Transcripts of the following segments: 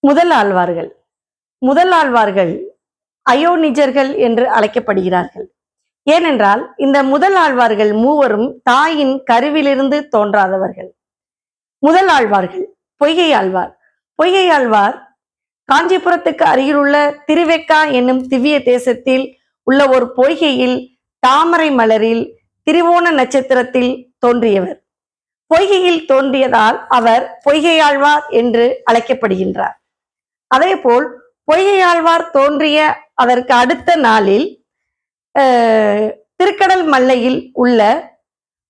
முதல் ஆழ்வார்கள் முதல் ஆழ்வார்கள் அயோனிஜர்கள் என்று அழைக்கப்படுகிறார்கள். ஏனென்றால் இந்த முதல் ஆழ்வார்கள் மூவரும் தாயின் கருவிலிருந்து தோன்றாதவர்கள். முதல் ஆழ்வார்கள் பொய்கை ஆழ்வார். பொய்கை ஆழ்வார் காஞ்சிபுரத்துக்கு அருகிலுள்ள திருவெக்கா என்னும் திவ்ய தேசத்தில் உள்ள ஒரு பொய்கையில் தாமரை மலரில் திருவோண நட்சத்திரத்தில் தோன்றியவர். பொய்கையில் தோன்றியதால் அவர் பொய்கையாழ்வார் என்று அழைக்கப்படுகின்றார். அதே போல் பொய்கையாழ்வார் தோன்றிய அதற்கு அடுத்த நாளில் திருக்கடல் மல்லையில் உள்ள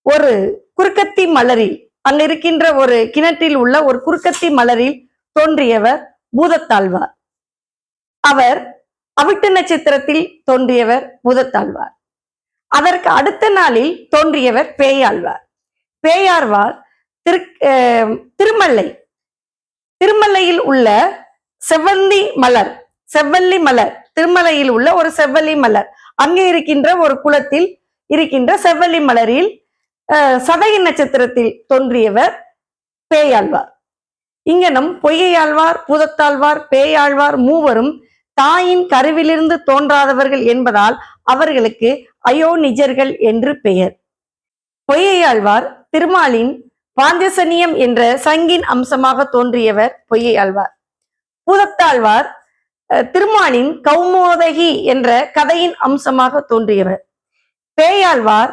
ஒரு குறுக்கத்தி மலரில் அங்கிருக்கின்ற ஒரு கிணற்றில் உள்ள ஒரு குறுக்கத்தி மலரில் தோன்றியவர் பூதத்தாழ்வார். அவர் அவிட்டு நட்சத்திரத்தில் தோன்றியவர் பூதத்தாழ்வார். அதற்கு அடுத்த நாளில் தோன்றியவர் பேயாழ்வார். பேயாழ்வார் திருமல்லையில் உள்ள செவ்வல்லி மலர் திருமலையில் உள்ள ஒரு செவ்வல்லி மலர் அங்கே இருக்கின்ற ஒரு குளத்தில் இருக்கின்ற செவ்வல்லி மலரில் சதய நட்சத்திரத்தில் தோன்றியவர் பேயாழ்வார். இங்கனம் பொய்கையாழ்வார், பூதத்தாழ்வார், பேயாழ்வார் மூவரும் தாயின் கருவிலிருந்து தோன்றாதவர்கள் என்பதால் அவர்களுக்கு அயோனிஜர்கள் என்று பெயர். பொய்கையாழ்வார் திருமாலின் பாஞ்சசனியம் என்ற சங்கின் அம்சமாக தோன்றியவர் பொய்கையாழ்வார். பூதத்தாழ்வார் திருமாலின் கௌமோதகி என்ற கதையின் அம்சமாக தோன்றியவர். பேயாழ்வார்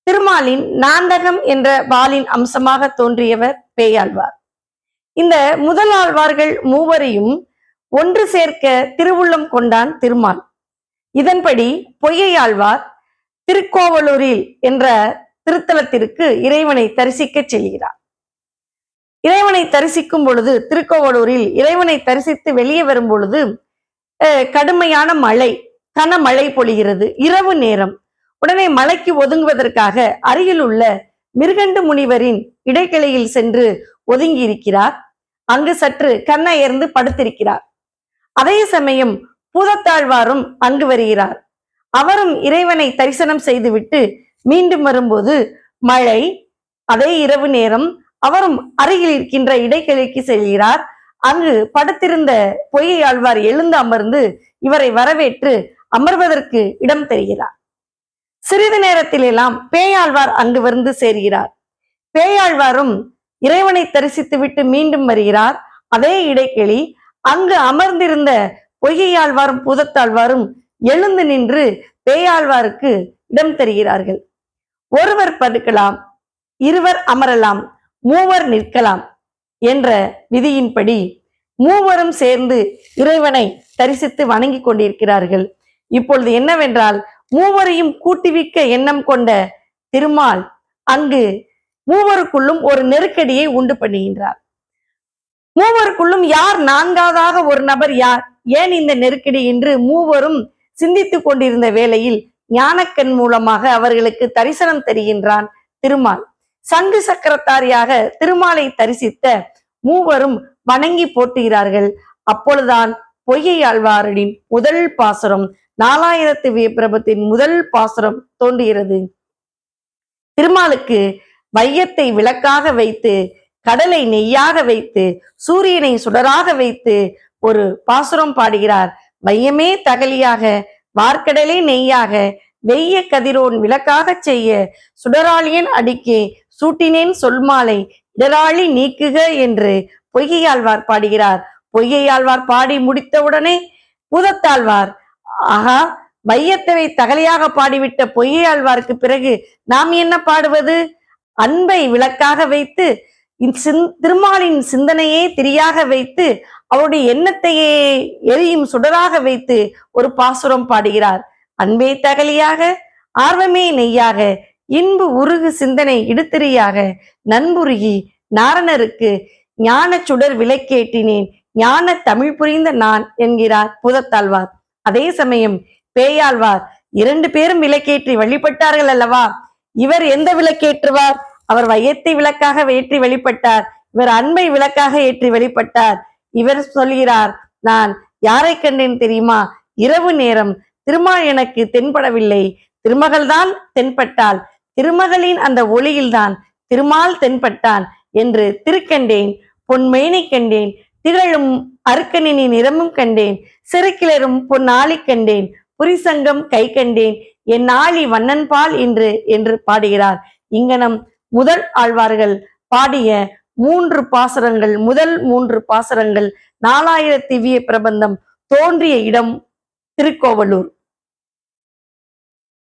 திருமாலின் நாந்தகம் என்ற வாளின் அம்சமாக தோன்றியவர் பேயாழ்வார். இந்த முதல் ஆழ்வார்கள் மூவரையும் ஒன்று சேர்க்க திருவுள்ளம் கொண்டான் திருமால். இதன்படி பொய்கையாழ்வார் திருக்கோவலூரில் என்ற திருத்தலத்திற்கு இறைவனை தரிசிக்க செல்கிறார். இறைவனை தரிசிக்கும் பொழுது திருக்கோவலூரில் இறைவனை தரிசித்து வெளியே வரும் பொழுது கடுமையான மழை, கனமழை பொழிகிறது. இரவு நேரம். உடனே மலைக்கு ஒதுங்குவதற்காக அருகில் உள்ள மிருகண்டு முனிவரின் இடைக்கிளையில் சென்று ஒதுங்கி இருக்கிறார். அங்கு சற்று கண்ணயர்ந்து படுத்திருக்கிறார். அதே சமயம் பூதத்தாழ்வாரும் அங்கு வருகிறார். அவரும் இறைவனை தரிசனம் செய்துவிட்டு மீண்டும் வரும்போது மழை, அதே இரவு நேரம். அவரும் அருகில் இருக்கின்ற இடைக்கிளைக்கு செல்கிறார். அங்கு படுத்திருந்த பொய்கையாழ்வார் எழுந்து அமர்ந்து இவரை வரவேற்று அமர்வதற்கு இடம் தருகிறார். சிறிது நேரத்தில் எல்லாம் பேயாழ்வார் அங்கு வந்து சேர்கிறார். பேயாழ்வாரும் இறைவனை தரிசித்து விட்டு மீண்டும் வருகிறார். அதே இடைக்கிளி. அங்கு அமர்ந்திருந்த பொய்கையாழ்வாரும் பூதத்தாழ்வாரும் எழுந்து நின்று பேயாழ்வாருக்கு இடம் தருகிறார்கள். ஒருவர் படுக்கலாம், இருவர் அமரலாம், மூவர் நிற்கலாம் என்ற விதியின்படி மூவரும் சேர்ந்து இறைவனை தரிசித்து வணங்கி கொண்டிருக்கிறார்கள். இப்பொழுது என்னவென்றால் மூவரையும் கூட்டுவிக்க எண்ணம் கொண்ட திருமால் அங்கு மூவருக்குள்ளும் ஒரு நெருக்கடியை உண்டு பண்ணுகின்றார். மூவருக்குள்ளும் யார் நான்காவதாக ஒரு நபர் யார், ஏன் இந்த நெருக்கடி என்று மூவரும் சிந்தித்துக் கொண்டிருந்த வேளையில் ஞானக்கண் மூலமாக அவர்களுக்கு தரிசனம் தருகின்றான் திருமால். சங்கு சக்கரத்தாரியாக திருமாலை தரிசித்த மூவரும் வணங்கி போட்டுகிறார்கள். அப்பொழுதுதான் பொய்கையாழ்வாரின் முதல் பாசுரம், 4000 பிரபத்தின் முதல் பாசுரம் தோன்றுகிறது. திருமாலுக்கு வையத்தை விளக்காக வைத்து, கடலை நெய்யாக வைத்து, சூரியனை சுடராக வைத்து ஒரு பாசுரம் பாடுகிறார். வையமே தகலியாக, வார்க்கடலே நெய்யாக, வெய்ய கதிரோன் விளக்காக செய்ய, சுடராளியன் அடிக்கே சூட்டினேன் சொல்மாலை, இடராளி நீக்குக என்று பொய்கையாழ்வார் பாடுகிறார். பொய்கையாழ்வார் பாடி முடித்தவுடனே பூதத்தாழ்வார், ஆகா, வையத்தவை தகலியாக பாடிவிட்ட பொய்கையாழ்வாருக்கு பிறகு நாம் என்ன பாடுவது? அன்பை விளக்காக வைத்து, திருமாலின் சிந்தனையே திரியாக வைத்து, அவருடைய எண்ணத்தையே எரியும் சுடராக வைத்து ஒரு பாசுரம் பாடுகிறார். அன்பே தகலியாக, ஆர்வமே நெய்யாக, இன்பு உருகு சிந்தனை இடுத்திரியாக, நண்புருகி நாரணருக்கு ஞான சுடர் விளக்கேற்றினேன், ஞான தமிழ் புரிந்த நான் என்கிறார் பூதத்தாழ்வார். அதே சமயம் பேயாழ்வார் 2 பேரும் விளக்கேற்றி வழிபட்டார்கள் அல்லவா? இவர் எந்த விளக்கேற்றுவார்? அவர் வையத்தை விளக்காக ஏற்றி வழிபட்டார். இவர் அன்பை விளக்காக ஏற்றி வழிபட்டார். இவர் சொல்கிறார், நான் யாரை கண்டேன் தெரியுமா? இரவு நேரம் திருமால் எனக்கு தென்படவில்லை, திருமகள் தான் தென்பட்டாள், திருமகளின் அந்த ஒளியில்தான் திருமால் தென்பட்டான் என்று திருக்கண்டேன், பொன்மேனி கண்டேன், திகழும் அருக்கனினி நிறமும் கண்டேன், சிறுக்கிளரும் பொன்னாளி கண்டேன், புரிசங்கம் கை கண்டேன், என் ஆழி வண்ணன்பால் என்று பாடுகிறார். இங்கனம் முதல் ஆழ்வார்கள் பாடிய முதல் 3 பாசுரங்கள் 4000 திவ்ய பிரபந்தம் தோன்றிய இடம் திருக்கோவலூர்.